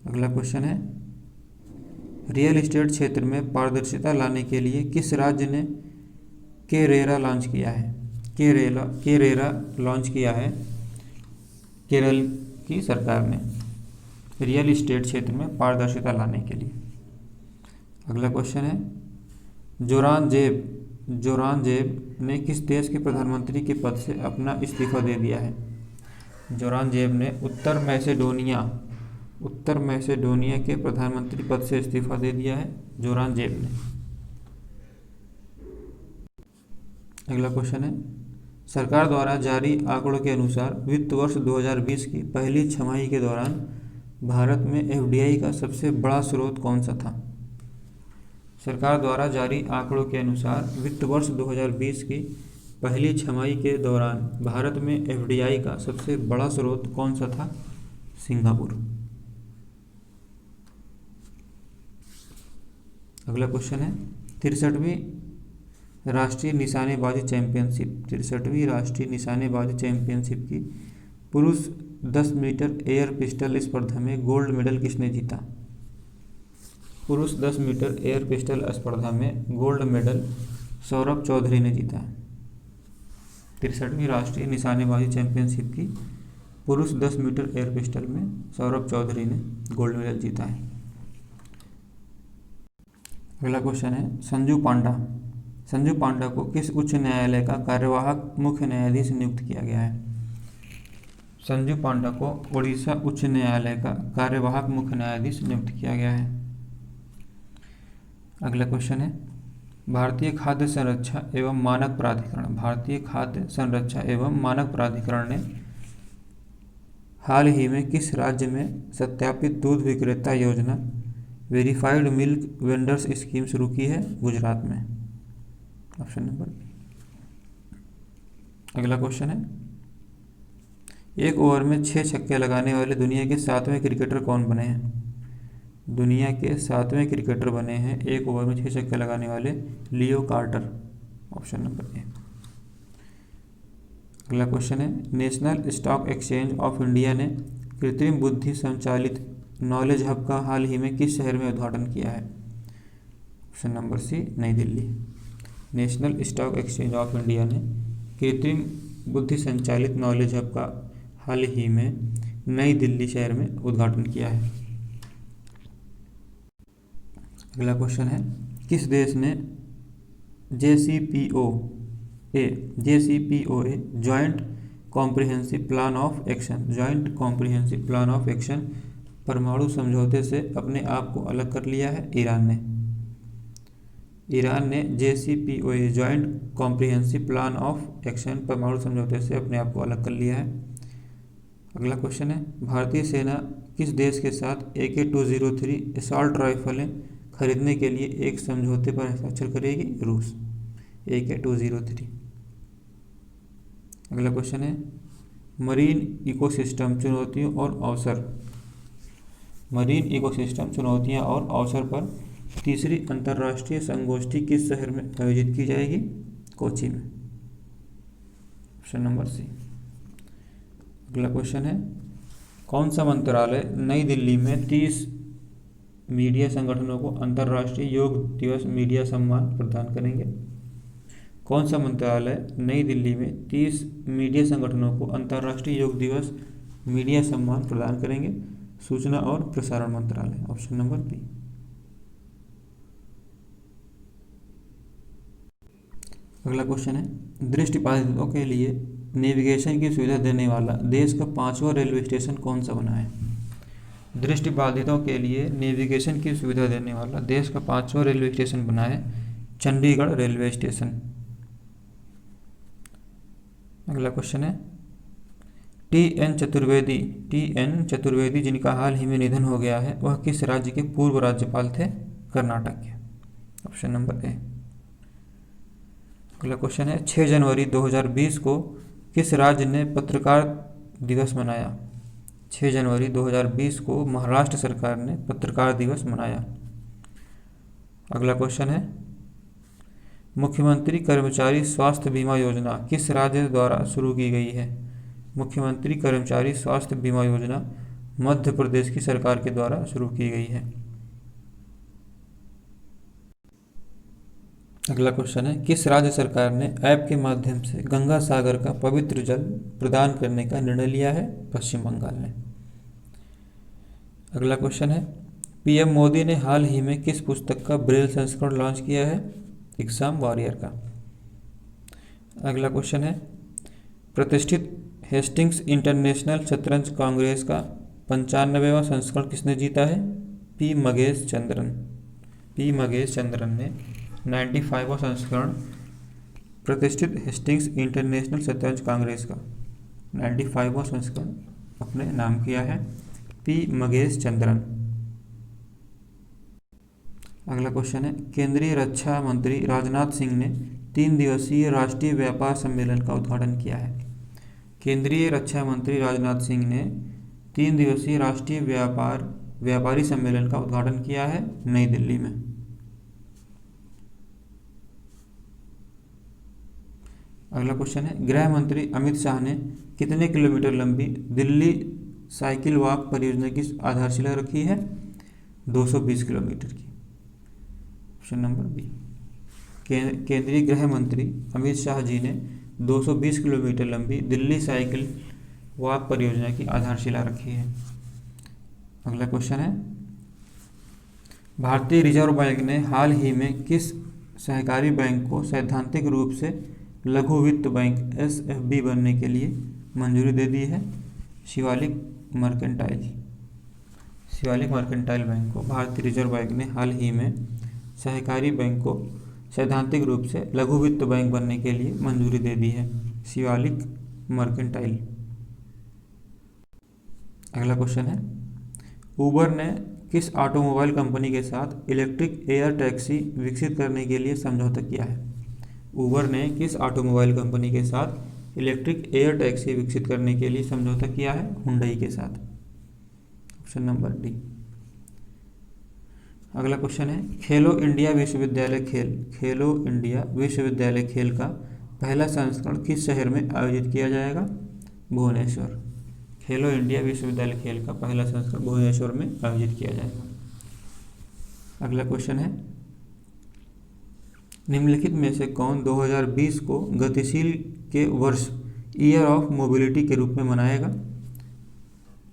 अगला क्वेश्चन है, रियल एस्टेट क्षेत्र में पारदर्शिता लाने के लिए किस राज्य ने केरेरा लॉन्च किया है? केरेरा लॉन्च किया है केरल की सरकार ने रियल एस्टेट क्षेत्र में पारदर्शिता लाने के लिए। अगला क्वेश्चन है, जोरानजेब ने किस देश के प्रधानमंत्री के पद से अपना इस्तीफा दे दिया है? जोरानजेब ने उत्तर मैसेडोनिया के प्रधानमंत्री पद से इस्तीफा दे दिया है जोरानजेब ने। अगला क्वेश्चन है, सरकार द्वारा जारी आंकड़ों के अनुसार वित्त वर्ष 2020 की पहली छमाही के दौरान भारत में एफडीआई का सबसे बड़ा स्रोत कौन सा था? सरकार द्वारा जारी आंकड़ों के अनुसार वित्त वर्ष 2020 की पहली छमाही के दौरान भारत में एफडीआई का सबसे बड़ा स्रोत कौन सा था? सिंगापुर। अगला क्वेश्चन है, 63वीं राष्ट्रीय निशानेबाजी चैंपियनशिप की पुरुष 10 मीटर एयर पिस्टल स्पर्धा में गोल्ड मेडल किसने जीता? पुरुष 10 मीटर एयर पिस्टल स्पर्धा में गोल्ड मेडल सौरभ चौधरी ने जीता है। 63वीं राष्ट्रीय निशानेबाजी चैंपियनशिप की पुरुष 10 मीटर एयर पिस्टल में सौरभ चौधरी ने गोल्ड मेडल जीता है। अगला क्वेश्चन है, संजू पांडा को किस उच्च न्यायालय का कार्यवाहक मुख्य न्यायाधीश नियुक्त किया गया है? संजू पांडा को उड़ीसा उच्च न्यायालय का कार्यवाहक मुख्य न्यायाधीश नियुक्त किया गया है। अगला क्वेश्चन है, भारतीय खाद्य संरक्षा एवं मानक प्राधिकरण ने हाल ही में किस राज्य में सत्यापित दूध विक्रेता योजना वेरीफाइड मिल्क वेंडर्स स्कीम शुरू की है? गुजरात में। Option number B. अगला क्वेश्चन है, एक ओवर में 6 छक्के लगाने वाले दुनिया के 7वें क्रिकेटर कौन बने हैं? दुनिया के 7वें क्रिकेटर बने हैं एक ओवर में 6 छक्के लगाने वाले लियो कार्टर। Option number A. अगला क्वेश्चन है, national stock exchange of India ने कृत्रिम बुद्धि संचालित नॉलेज हब का हाल ही में किस शहर में उद्घाटन किया है? ऑप्शन नंबर सी, नई Delhi. National stock exchange of India ने कृत्रिम बुद्धि संचालित नॉलेज हब का हाल ही में नई दिल्ली शहर में उद्घाटन किया है। अगला क्वेश्चन है, किस देश ने JCPOA joint comprehensive plan of action परमाणु समझौते से अपने आप को अलग कर लिया है? ईरान ने JCPOA joint comprehensive plan of action परमाणु समझौते से अपने आप को अलग कर लिया है। अगला क्वेश्चन है, भारतीय सेना किस देश के साथ AK-203 असॉल्ट राइफलें खरीदने के लिए एक समझौते पर हस्ताक्षर करेगी? रूस। AK-203। अगला क्वेश्चन है, मरीन इकोसिस्टम चुनौतियों और अवसर मरीन इकोसिस्टम चुनौतियां और अवसर पर तीसरी अंतर्राष्ट्रीय संगोष्ठी किस शहर में आयोजित की जाएगी? कोची में। Option number C. अगला क्वेश्चन है, कौन सा मंत्रालय नई दिल्ली में 30 मीडिया संगठनों को अंतर्राष्ट्रीय योग दिवस मीडिया सम्मान प्रदान करेंगे? कौन सा मंत्रालय नई दिल्ली में 30 मीडिया संगठनों को अंतर्राष्ट्रीय योग दिवस मीडिया सम्मान प्रदान करेंगे? सूचना और प्रसारण मंत्रालय। Option number B. अगला क्वेश्चन है, दृष्टिबाधितों के लिए नेविगेशन की सुविधा देने वाला देश का 5वां रेलवे स्टेशन कौन सा बना है? दृष्टिबाधितों के लिए नेविगेशन की सुविधा देने वाला देश का 5वां रेलवे स्टेशन बना है चंडीगढ़ रेलवे स्टेशन। अगला क्वेश्चन है, टी.एन. चतुर्वेदी जिनका हाल ही में निधन हो गया है वह किस राज्य के पूर्व राज्यपाल थे? कर्नाटक के। Option number A. अगला क्वेश्चन है, 6 जनवरी 2020 को किस राज्य ने पत्रकार दिवस मनाया? 6 जनवरी 2020 को महाराष्ट्र सरकार ने पत्रकार दिवस मनाया। अगला क्वेश्चन है, मुख्यमंत्री कर्मचारी स्वास्थ्य बीमा योजना किस राज्य द्वारा शुरू की गई है? मुख्यमंत्री कर्मचारी स्वास्थ्य बीमा योजना मध्य प्रदेश की सरकार के द्वारा शुरू की गई है। अगला क्वेश्चन है, किस राज्य सरकार ने ऐप के माध्यम से गंगा सागर का पवित्र जल प्रदान करने का निर्णय लिया है? पश्चिम बंगाल ने। अगला क्वेश्चन है, पीएम मोदी ने हाल ही में किस पुस्तक का ब्रेल संस्करण लॉन्च किया है? एग्जाम वॉरियर का। अगला क्वेश्चन है, प्रतिष्ठित हेस्टिंग्स इंटरनेशनल शतरंज कांग्रेस का 95वां संस्करण किसने जीता है? पी मगेश चंद्रन ने 95वां संस्करण प्रतिष्ठित हेस्टिंग्स इंटरनेशनल शतरंज कांग्रेस का 95वां संस्करण अपने नाम किया है पी मगेश चंद्रन। अगला क्वेश्चन है, केंद्रीय रक्षा मंत्री राजनाथ सिंह ने 3 दिवसीय राष्ट्रीय व्यापार सम्मेलन का उद्घाटन किया है। केंद्रीय रक्षा मंत्री राजनाथ सिंह ने 3 दिवसीय राष्ट्रीय व्यापारी सम्मेलन का उद्घाटन किया है नई दिल्ली में। अगला क्वेश्चन है, गृह मंत्री अमित शाह ने कितने किलोमीटर लंबी दिल्ली साइकिल वॉक परियोजना की आधारशिला रखी है? 220 किलोमीटर की। Option number B. केंद्रीय गृह मंत्री अमित शाह जी ने 220 किलोमीटर लंबी दिल्ली साइकिल वॉक परियोजना की आधारशिला रखी है। अगला क्वेश्चन है, भारतीय रिजर्व बैंक ने हाल ही में किस सहकारी बैंक को सैद्धांतिक रूप से लघु वित्त बैंक SFB बनने के लिए मंजूरी दे दी है? शिवालिक मर्केंटाइल बैंक को भारतीय रिजर्व बैंक ने हाल ही में सहकारी बैंक को सैद्धांतिक रूप से लघु वित्त बैंक बनने के लिए मंजूरी दे दी है, शिवालिक मर्केंटाइल। अगला क्वेश्चन है, उबर ने किस ऑटोमोबाइल कंपनी के साथ इलेक्ट्रिक एयर टैक्सी विकसित करने के लिए समझौता किया है? उबर ने किस ऑटोमोबाइल कंपनी के साथ इलेक्ट्रिक एयर टैक्सी विकसित करने के लिए समझौता किया है? हुंडई के साथ। Option number D. अगला क्वेश्चन है, खेलो इंडिया विश्वविद्यालय खेल का पहला संस्करण किस शहर में आयोजित किया जाएगा? भुवनेश्वर। खेलो इंडिया विश्वविद्यालय खेल का पहला संस्करण भुवनेश्वर में आयोजित किया जाएगा। अगला क्वेश्चन है, निम्नलिखित में से कौन 2020 को गतिशील के वर्ष ईयर ऑफ मोबिलिटी के रूप में मनाएगा?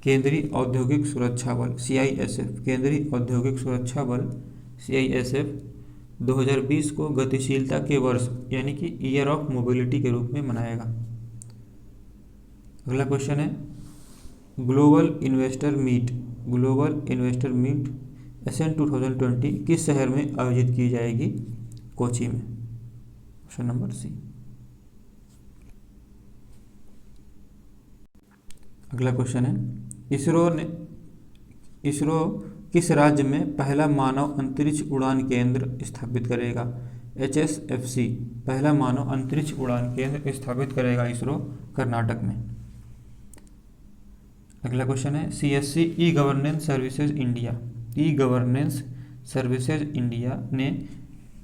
केंद्रीय औद्योगिक सुरक्षा बल CISF। केंद्रीय औद्योगिक सुरक्षा बल CISF 2020 को गतिशीलता के वर्ष यानी कि ईयर ऑफ मोबिलिटी के रूप में मनाएगा। अगला क्वेश्चन है, ग्लोबल इन्वेस्टर मीट ASEAN 2020 किस शहर में आयोजित की जाएगी? कोची में। Option number C. अगला क्वेश्चन है, इसरो किस राज्य में पहला मानव अंतरिक्ष उड़ान केंद्र स्थापित करेगा? HSFC पहला मानव अंतरिक्ष उड़ान केंद्र स्थापित करेगा इसरो कर्नाटक में। अगला क्वेश्चन है CSC e governance services India, e governance services India ने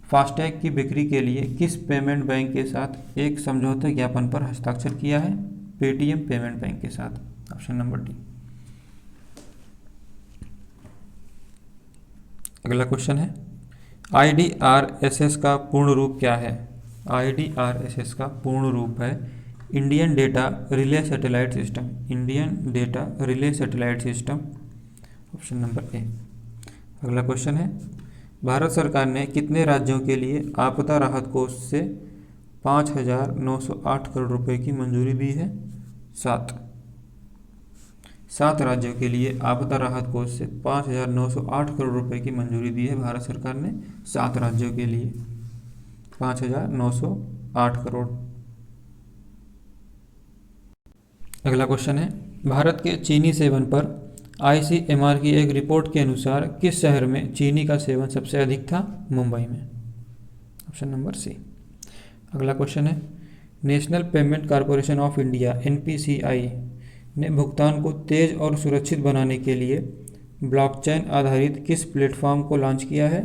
फास्टैग की बिक्री के लिए किस पेमेंट बैंक के साथ एक समझौता ज्ञापन पर हस्ताक्षर किया है? पेटीएम पेमेंट बैंक के साथ, ऑप्शन नंबर डी। अगला क्वेश्चन है IDRSS का पूर्ण रूप क्या है? IDRSS का पूर्ण रूप है Indian data relay satellite system, Indian data relay satellite system, option number A. अगला क्वेश्चन है भारत सरकार ने कितने राज्यों के लिए आपदा राहत कोष से 5,908 करोड़ रुपए की मंजूरी दी है? 7 राज्यों के लिए आपदा राहत कोष से 5,908 करोड़ रुपए की मंजूरी दी है भारत सरकार ने, 7 राज्यों के लिए 5,908 करोड़। अगला क्वेश्चन है भारत के चीनी सेवन पर ICMR की एक रिपोर्ट के अनुसार किस शहर में चीनी का सेवन सबसे अधिक था? मुंबई में, ऑप्शन नंबर सी। अगला क्वेश्चन है national payment corporation of India NPCI ने भुगतान को तेज और सुरक्षित बनाने के लिए ब्लॉकचेन आधारित किस प्लेटफॉर्म को लॉन्च किया है?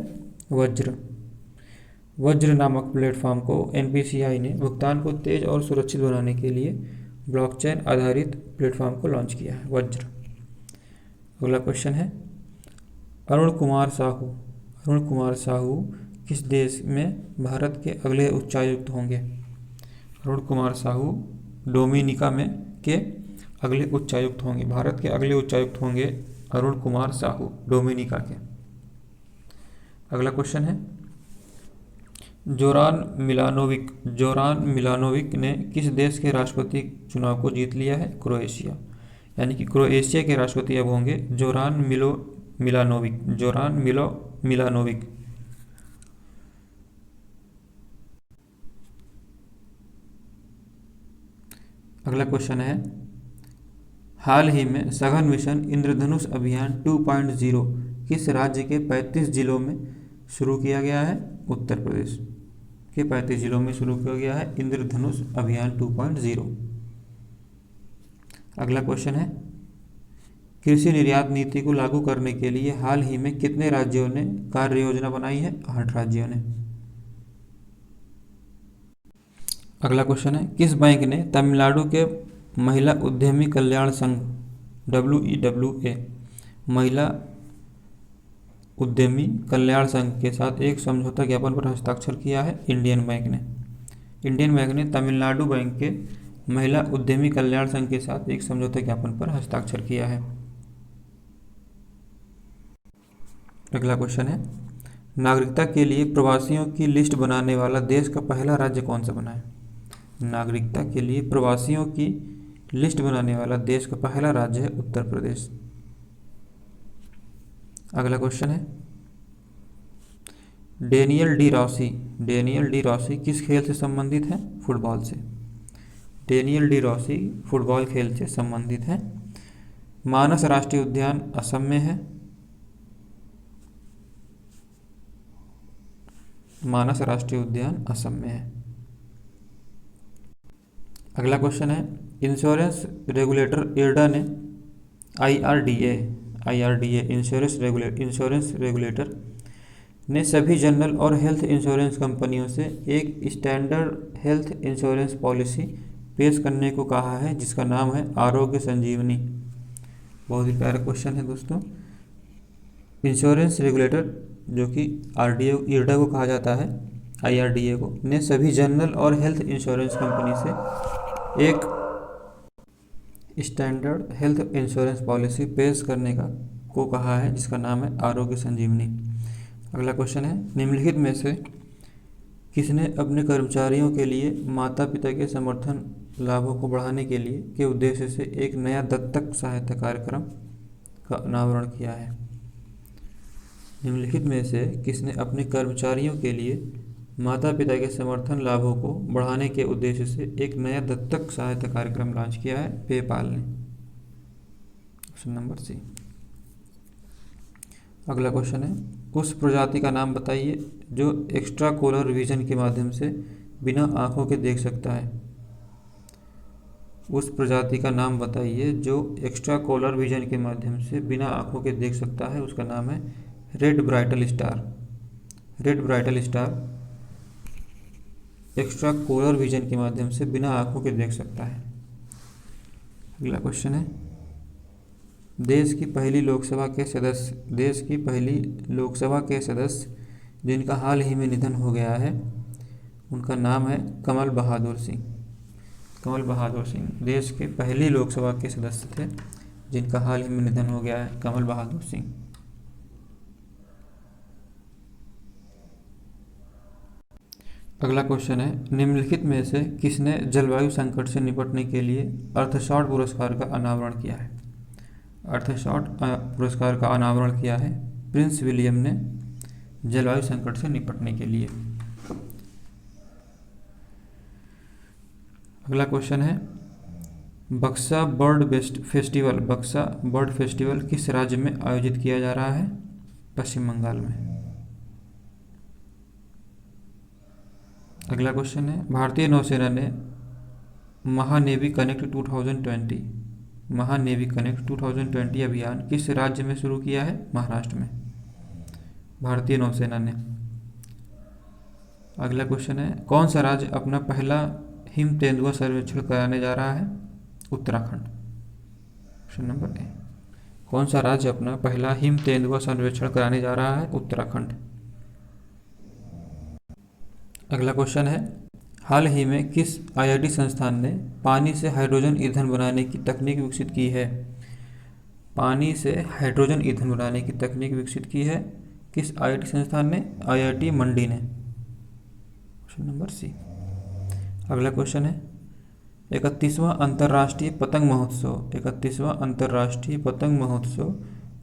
वज्र नामक प्लेटफॉर्म को NPCI ने भुगतान को तेज और सुरक्षित बनाने के लिए ब्लॉकचेन आधारित प्लेटफॉर्म को लॉन्च किया है, वज्र। अगला क्वेश्चन है अरुण कुमार साहू किस देश में भारत के अगले उच्चायुक्त होंगे? अरुण कुमार साहू डोमिनिका में के अगले उच्चायुक्त होंगे, भारत के अगले उच्चायुक्त होंगे अरुण कुमार साहू डोमिनिका के। अगला क्वेश्चन है जोरान मिलानोविक ने किस देश के राष्ट्रपति चुनाव को जीत लिया है? क्रोएशिया, यानी कि क्रोएशिया के राष्ट्रपति अब होंगे जोरान मिलानोविक। अगला क्वेश्चन है हाल ही में सघन मिशन इंद्रधनुष अभियान 2.0 किस राज्य के 35 जिलों में शुरू किया गया है? उत्तर प्रदेश के 35 जिलों में शुरू किया गया है इंद्रधनुष अभियान 2.0। अगला क्वेश्चन है कृषि निर्यात नीति को लागू करने के लिए हाल ही में कितने राज्यों ने कार्य योजना बनाई है? 8 राज्यों ने। अगला क्वेश्चन है किस बैंक ने तमिलनाडु के महिला उद्यमी कल्याण संघ WEWA महिला उद्यमी कल्याण संघ के साथ एक समझौता ज्ञापन पर हस्ताक्षर किया है? इंडियन बैंक ने तमिलनाडु बैंक के महिला उद्यमी कल्याण संघ के साथ एक समझौता ज्ञापन पर हस्ताक्षर किया है। अगला क्वेश्चन है नागरिकता के लिए प्रवासियों की लिस्ट बनाने वाला देश का पहला राज्य कौन सा बना है? नागरिकता के लिए प्रवासियों की लिस्ट बनाने वाला देश का पहला राज्य है उत्तर प्रदेश। अगला क्वेश्चन है डेनियल डी रॉसी किस खेल से संबंधित है? फुटबॉल से। डेनियल डी रॉसी फुटबॉल खेल से संबंधित है। मानस राष्ट्रीय उद्यान असम में है। मानस राष्ट्रीय उद्यान असम में है। अगला क्वेश्चन है इंश्योरेंस रेगुलेटर IRDA ने IRDA इंश्योरेंस रेगुलेटर ने सभी जनरल और हेल्थ इंश्योरेंस कंपनियों से एक स्टैंडर्ड हेल्थ इंश्योरेंस पॉलिसी पेश करने को कहा है जिसका नाम है आरोग्य संजीवनी। बहुत ही प्यारा क्वेश्चन है दोस्तों। इंश्योरेंस रेगुलेटर जो कि IRDA को कहा जाता है, IRDA को, ने सभी जनरल और हेल्थ इंश्योरेंस कंपनी से एक स्टैंडर्ड हेल्थ इंश्योरेंस पॉलिसी पेश करने को कहा है जिसका नाम है आरोग्य संजीवनी। अगला क्वेश्चन है निम्नलिखित में से किसने अपने कर्मचारियों के लिए माता पिता के समर्थन लाभों को बढ़ाने के लिए के उद्देश्य से एक नया दत्तक सहायता कार्यक्रम का अनावरण किया है? निम्नलिखित में से किसने अपने कर्मचारियों के लिए माता पिता के समर्थन लाभों को बढ़ाने के उद्देश्य से एक नया दत्तक सहायता कार्यक्रम लॉन्च किया है? पेपाल ने, ऑप्शन नंबर सी। अगला क्वेश्चन है उस प्रजाति का नाम बताइए जो एक्स्ट्रा कोलर विजन के माध्यम से बिना आंखों के देख सकता है। उस प्रजाति का नाम बताइए जो एक्स्ट्रा कोलर विजन के माध्यम से बिना आंखों के देख सकता है। उसका नाम है red brittle star. Red brittle star extra colour vision के माध्यम से बिना आंखों के देख सकता है। अगला क्वेश्चन है, देश की पहली लोकसभा के सदस्य जिनका हाल ही में निधन हो गया है, उनका नाम है कमल बहादुर सिंह। कमल बहादुर सिंह देश के पहली लोकसभा के सदस्य थे जिनका हाल ही में निधन हो गया है, कमल बहादुर सिंह। अगला क्वेश्चन है, निम्नलिखित में से किसने जलवायु संकट से निपटने के लिए अर्थशॉट पुरस्कार का अनावरण किया है? अर्थशॉट पुरस्कार का अनावरण किया है प्रिंस विलियम ने जलवायु संकट से निपटने के लिए। अगला क्वेश्चन है, बक्सा बर्ड फेस्टिवल किस राज्य में आयोजित किया जा रहा है? पश्चिम बंगाल में। अगला क्वेश्चन है, भारतीय नौसेना ने महानेवी कनेक्ट 2020 अभियान किस राज्य में शुरू किया है? महाराष्ट्र में, भारतीय नौसेना ने। अगला क्वेश्चन है, कौन सा राज्य अपना पहला हिम तेंदुआ सर्वेक्षण कराने जा रहा है? उत्तराखंड। Option number A. कौन सा राज्य अपना पहला हिम तेंदुआ सर्वेक्षण कराने जा रहा है? उत्तराखंड। अगला क्वेश्चन है, हाल ही में किस आईआईटी संस्थान ने पानी से हाइड्रोजन ईंधन बनाने की तकनीक विकसित की है? पानी से हाइड्रोजन ईंधन बनाने की तकनीक विकसित की है किस आईआईटी संस्थान ने? आईआईटी मंडी ने। Option number C. अगला क्वेश्चन है, 31वां अंतर्राष्ट्रीय पतंग महोत्सव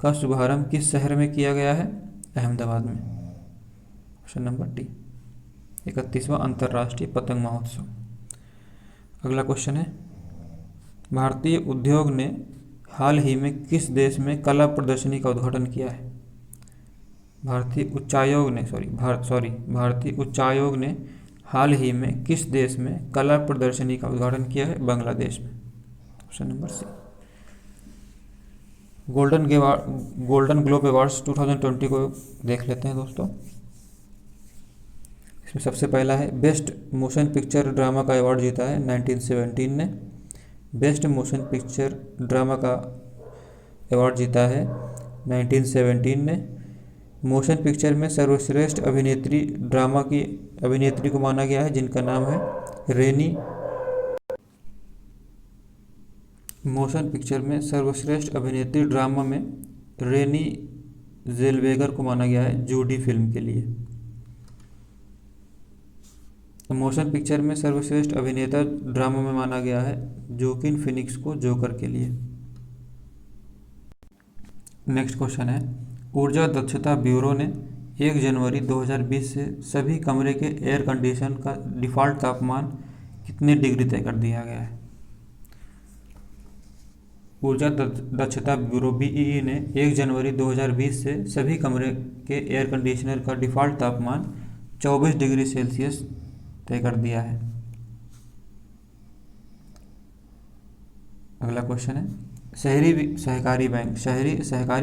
का शुभारंभ किस शहर में किया गया है? अहमदाबाद में। ऑप्शन नंबर डी, 31वां अंतर्राष्ट्रीय पतंग महोत्सव। अगला क्वेश्चन है, भारतीय उद्योग ने हाल ही में किस देश में कला प्रदर्शनी का उद्घाटन किया है? भारतीय उच्चायोग ने हाल ही में किस देश में कला प्रदर्शनी का उद्घाटन किया है? बांग्लादेश में। Option number C. Golden globe awards 2020 को देख लेते हैं दोस्तों। इसमें सबसे पहला है, बेस्ट मोशन पिक्चर ड्रामा का अवार्ड जीता है 1917 ने। बेस्ट मोशन पिक्चर ड्रामा का अवार्ड जीता है 1917 ने। मोशन पिक्चर में सर्वश्रेष्ठ अभिनेत्री ड्रामा की अभिनेत्री को माना गया है जिनका नाम है रेनी। मोशन पिक्चर में सर्वश्रेष्ठ अभिनेत्री ड्रामा में रेनी जेलवेगर को माना गया है जूडी फिल्म के लिए। मोशन पिक्चर में सर्वश्रेष्ठ अभिनेता ड्रामा में माना गया है जोकिन फिनिक्स को जोकर के लिए। नेक्स्ट क्वेश्चन है, ऊर्जा दक्षता ब्यूरो ने 1 जनवरी 2020 से सभी कमरे के एयर कंडीशन का डिफ़ॉल्ट तापमान कितने डिग्री तय कर दिया गया है? ऊर्जा दक्षता ब्यूरो BEE ने 1 जनवरी 2020 से सभी कमरे के एयर कंडीशनर का डिफ़ॉल्ट तापमान 24 डिग्री सेल्सियस तय कर दिया है। अगला क्वेश्चन है, शहरी सहकारी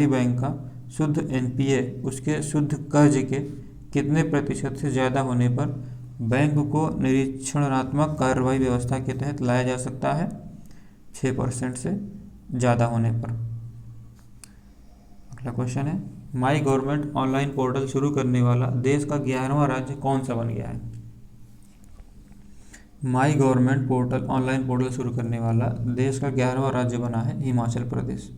बैंक का शुद्ध NPA उसके शुद्ध कर्ज के कितने प्रतिशत से ज़्यादा होने पर बैंक को निरीक्षणात्मक कार्रवाई व्यवस्था के तहत लाया जा सकता है? 6% से ज़्यादा होने पर। अगला क्वेश्चन है, माई गवर्नमेंट ऑनलाइन पोर्टल शुरू करने वाला देश का 11वां राज्य कौन सा बन गया है? माई गवर्नमेंट ऑनलाइन पोर्टल शुरू करने वाला देश का 11वां राज्य बना है हिमाचल प्रदेश।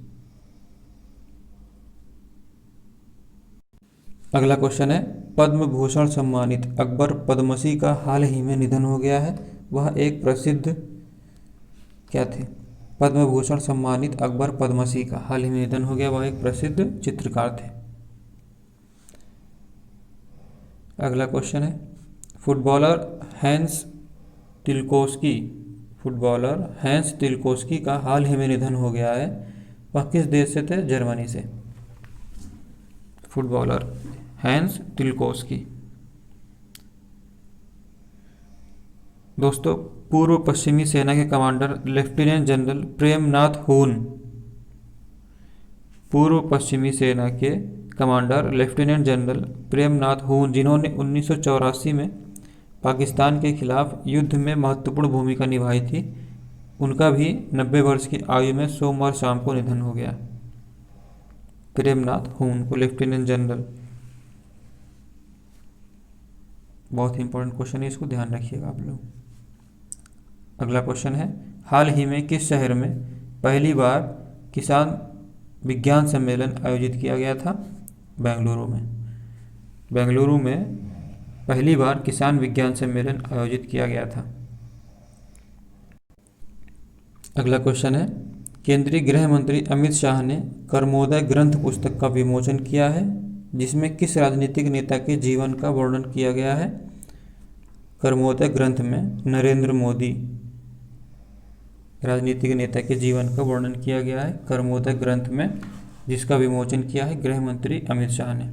अगला क्वेश्चन है, पद्म भूषण सम्मानित अकबर पद्मसी का हाल ही में निधन हो गया है। वह एक प्रसिद्ध क्या थे? पद्म भूषण सम्मानित अकबर पद्मसी का हाल ही में निधन हो गया, वह एक प्रसिद्ध चित्रकार थे। अगला क्वेश्चन है, फुटबॉलर हैंस तिल्कोस्की का हाल ही में निधन हो गया है। वह किस देश से थे? जर्मनी से। Footballer Hans Tilkowski. दोस्तों पूर्व पश्चिमी सेना के कमांडर लेफ्टिनेंट जनरल प्रेमनाथ हून। पूर्व पश्चिमी सेना के कमांडर लेफ्टिनेंट जनरल प्रेमनाथ हून, जिन्होंने 1984 में पाकिस्तान के खिलाफ युद्ध में महत्वपूर्ण भूमिका निभाई थी, उनका भी 90 वर्ष की आयु में सोमवार शाम को निधन हो गया। प्रेमनाथ हून को लेफ्टिनेंट जनरल, बहुत ही इंपॉर्टेंट क्वेश्चन है, इसको ध्यान रखिएगा आप लोग। अगला क्वेश्चन है, हाल ही में किस शहर में पहली बार किसान विज्ञान सम्मेलन आयोजित किया गया था? बेंगलुरु में। बेंगलुरु में पहली बार किसान विज्ञान सम्मेलन आयोजित किया गया था। अगला क्वेश्चन है, केंद्रीय गृह मंत्री अमित शाह ने कर्मोदय ग्रंथ पुस्तक का विमोचन किया है, जिसमें किस राजनीतिक नेता के जीवन का वर्णन किया गया है? कर्मोदय ग्रंथ में नरेंद्र मोदी राजनीतिक नेता के जीवन का वर्णन किया गया है कर्मोदय ग्रंथ में, जिसका विमोचन किया है गृह मंत्री अमित शाह ने।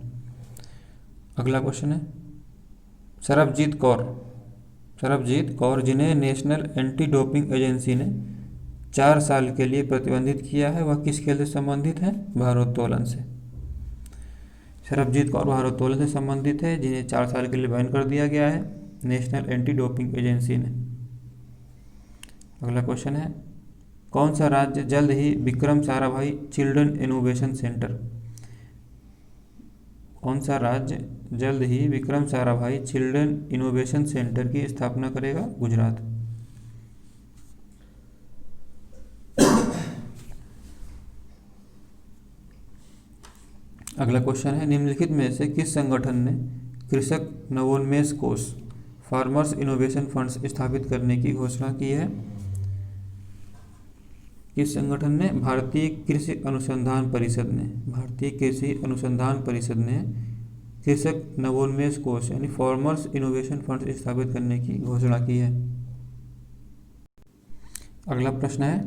अगला क्वेश्चन है, सरबजीत कौर जिन्हें नेशनल एंटी डोपिंग एजेंसी ने 4 साल के लिए प्रतिबंधित किया है, वह किस खेल से संबंधित है? भारोत्तोलन से। सरबजीत कौर भारोत्तोलन से संबंधित है, जिन्हें 4 साल के लिए बैन कर दिया गया है नेशनल एंटी डोपिंग एजेंसी ने। अगला क्वेश्चन है, कौन सा राज्य जल्द ही Vikram Sarabhai children innovation centre कौन सा राज्य जल्द ही Vikram Sarabhai children innovation centre की स्थापना करेगा? गुजरात। अगला क्वेश्चन है, निम्नलिखित में से किस संगठन ने कृषक नवोन्मेष कोष फार्मर्स इनोवेशन फंड्स स्थापित करने की घोषणा की है? किस संगठन ने? भारतीय कृषि अनुसंधान परिषद ने कृषक नवोन्मेष कोष यानी फार्मर्स इनोवेशन फंड स्थापित करने की घोषणा की है। अगला प्रश्न है,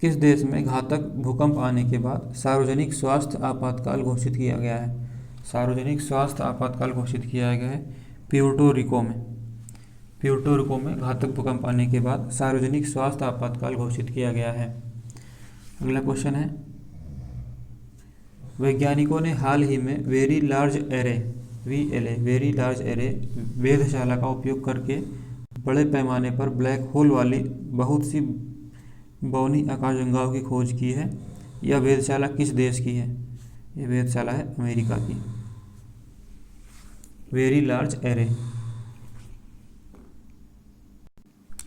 किस देश में घातक भूकंप आने के बाद सार्वजनिक स्वास्थ्य आपातकाल घोषित किया गया है? सार्वजनिक स्वास्थ्य आपातकाल घोषित किया गया है प्यूर्टो रिको में घातक भूकंप आने के बाद सार्वजनिक स्वास्थ्य आपातकाल घोषित किया गया है। अगला क्वेश्चन है, वैज्ञानिकों ने हाल ही में वेरी लार्ज एरे वेधशाला का उपयोग करके बड़े पैमाने पर ब्लैक होल वाली बहुत सी बौनी आकाशगंगाओं की खोज की है। यह वेधशाला किस देश की है? यह वेधशाला है अमेरिका की। Very large array.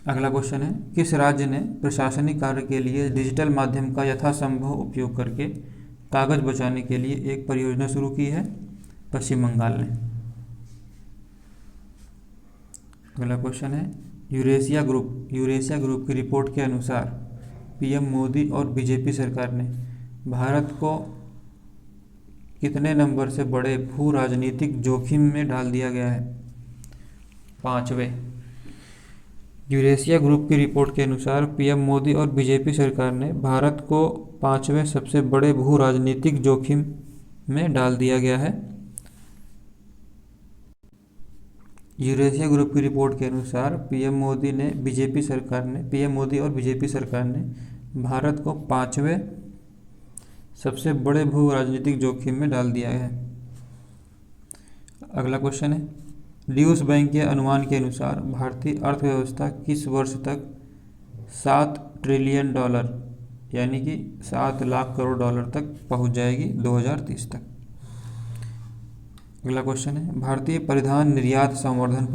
अगला क्वेश्चन है, किस राज्य ने प्रशासनिक कार्य के लिए डिजिटल माध्यम का यथासंभव उपयोग करके कागज बचाने के लिए एक परियोजना शुरू की है? पश्चिम बंगाल ने। अगला क्वेश्चन है, यूरेशिया ग्रुप की रिपोर्ट के अनुसार पीएम मोदी और बीजेपी सरकार ने भारत को कितने नंबर से बड़े भू राजनीतिक जोखिम में डाल दिया गया है? 5वें। यूरेशिया ग्रुप की रिपोर्ट के अनुसार पीएम मोदी और बीजेपी सरकार ने भारत को 5वें सबसे बड़े भू राजनीतिक जोखिम में डाल दिया गया है। यूरेशिया ग्रुप की रिपोर्ट के अनुसार पीएम मोदी और बीजेपी सरकार ने भारत को 5वें सबसे बड़े भू राजनीतिक जोखिम में डाल दिया है। अगला क्वेश्चन है, ड्यूस बैंक के अनुमान के अनुसार भारतीय अर्थव्यवस्था किस वर्ष तक $7 ट्रिलियन यानी कि 7 लाख करोड़ डॉलर तक पहुंच जाएगी 2030 तक। अगला क्वेश्चन है, भारतीय परिधान निर्यात संवर्धन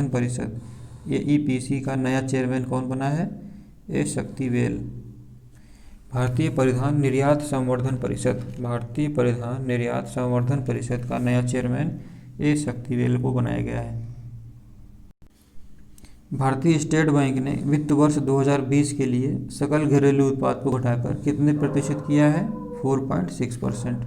परिषद AEPC का नया चेयरमैन कौन बना है? ए शक्तिवेल। भारतीय परिधान निर्यात संवर्धन परिषद का नया चेयरमैन ए शक्तिवेल को बनाया गया है। भारतीय स्टेट बैंक ने वित्त वर्ष 2020 के लिए सकल घरेलू उत्पाद को घटाकर कितने प्रतिशत किया है? 4.6%।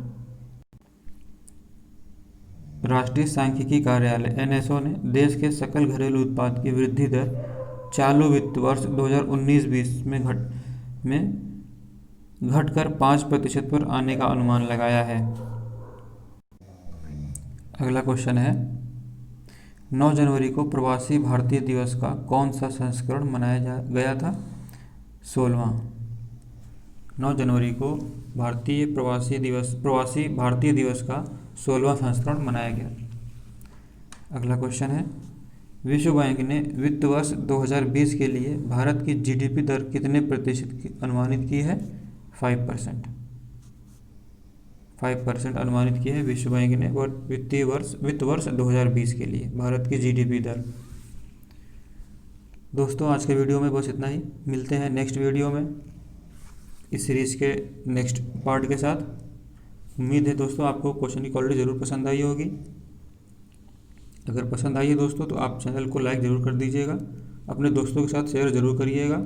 राष्ट्रीय सांख्यिकी कार्यालय NSO ने देश के सकल घरेलू उत्पाद की वृद्धि दर चालू वित्त वर्ष 2019-20 में घटकर 5% पर आने का अनुमान लगाया है। अगला क्वेश्चन है, 9 जनवरी को प्रवासी भारतीय दिवस का कौन सा संस्करण मनाया गया था? 16वां। 9 जनवरी को प्रवासी भारतीय दिवस का 16वां संस्करण मनाया गया। अगला क्वेश्चन है, विश्व बैंक ने वित्त वर्ष 2020 के लिए भारत की जीडीपी दर कितने प्रतिशत की अनुमानित की है? 5%। 5% अनुमानित की है विश्व बैंक ने वित्त वर्ष 2020 के लिए भारत की जीडीपी दर। दोस्तों आज के वीडियो में बस इतना ही, मिलते हैं नेक्स्ट वीडियो में इस सीरीज़ के नेक्स्ट पार्ट के साथ। उम्मीद है दोस्तों आपको क्वेश्चन की क्वालिटी ज़रूर पसंद आई होगी। अगर पसंद आई है दोस्तों तो आप चैनल को लाइक ज़रूर कर दीजिएगा, अपने दोस्तों के साथ शेयर ज़रूर करिएगा।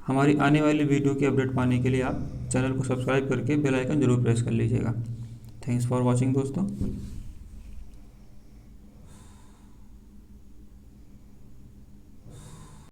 हमारी आने वाली वीडियो की अपडेट पाने के लिए आप चैनल को सब्सक्राइब करके बेल आइकन ज़रूर प्रेस कर लीजिएगा। थैंक्स फॉर वॉचिंग दोस्तों।